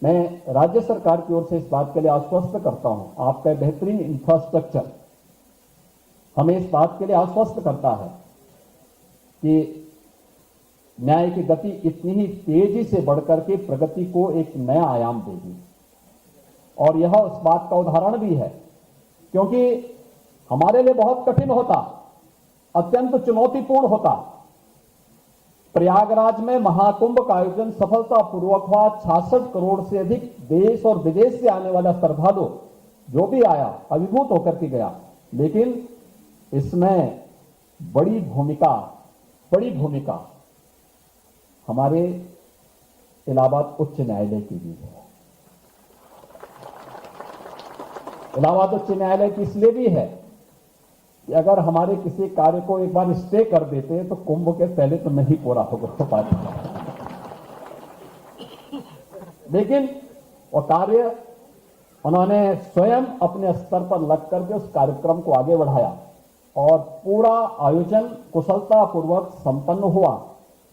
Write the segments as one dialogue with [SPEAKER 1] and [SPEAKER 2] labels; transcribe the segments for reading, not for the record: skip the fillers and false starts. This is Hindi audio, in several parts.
[SPEAKER 1] मैं राज्य सरकार की ओर से इस बात के लिए आश्वस्त करता हूं, आपका बेहतरीन इंफ्रास्ट्रक्चर हमें इस बात के लिए आश्वस्त करता है कि न्याय की गति इतनी ही तेजी से बढ़कर के प्रगति को एक नया आयाम देगी। और यह उस बात का उदाहरण भी है, क्योंकि हमारे लिए बहुत कठिन होता, अत्यंत चुनौतीपूर्ण होता प्रयागराज में महाकुंभ का आयोजन सफलतापूर्वक हुआ। 66 करोड़ से अधिक देश और विदेश से आने वाला श्रद्धालु जो भी आया अभिभूत होकर के गया, लेकिन इसमें बड़ी भूमिका हमारे इलाहाबाद उच्च न्यायालय की भी है। इलाहाबाद उच्च न्यायालय की इसलिए भी है कि अगर हमारे किसी कार्य को एक बार स्टे कर देते तो कुंभ के पहले तो नहीं पूरा हो पाता, लेकिन वो कार्य उन्होंने स्वयं अपने स्तर पर लग करके उस कार्यक्रम को आगे बढ़ाया और पूरा आयोजन कुशलतापूर्वक संपन्न हुआ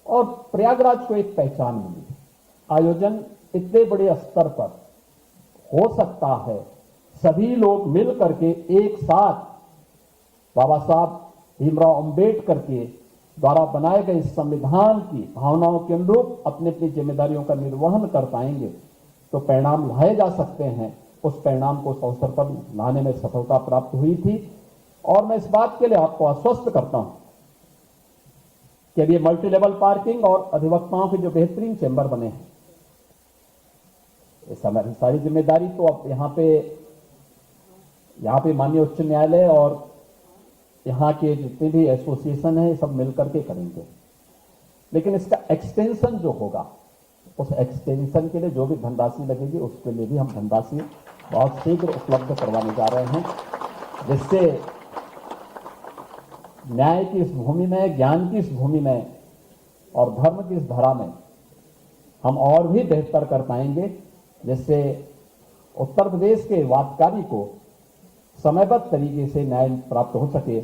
[SPEAKER 1] और प्रयागराज को एक पहचान मिली। आयोजन इतने बड़े स्तर पर हो सकता है, सभी लोग मिल करके एक साथ बाबा साहब भीमराव अंबेडकर के द्वारा बनाए गए संविधान की भावनाओं के अनुरूप अपनी अपनी जिम्मेदारियों का निर्वहन कर पाएंगे तो परिणाम लाए जा सकते हैं। उस परिणाम को उस अवसर पर लाने में सफलता प्राप्त हुई थी और मैं इस बात के लिए आपको आश्वस्त करता हूं कि अब ये मल्टी लेवल पार्किंग और अधिवक्ताओं के जो बेहतरीन चेंबर बने हैं, इस हमारी सारी जिम्मेदारी तो अब यहाँ पे माननीय उच्च न्यायालय और यहाँ के जितने भी एसोसिएशन है सब मिलकर के करेंगे। लेकिन इसका एक्सटेंशन जो होगा, उस एक्सटेंशन के लिए जो भी धनराशि लगेगी उसके लिए भी हम धनराशि बहुत शीघ्र उपलब्ध करवाने जा रहे हैं, जिससे न्याय की इस भूमि में, ज्ञान की इस भूमि में और धर्म की इस धरा में हम और भी बेहतर कर पाएंगे, जिससे उत्तर प्रदेश के वादकारी को समयबद्ध तरीके से न्याय प्राप्त हो सके।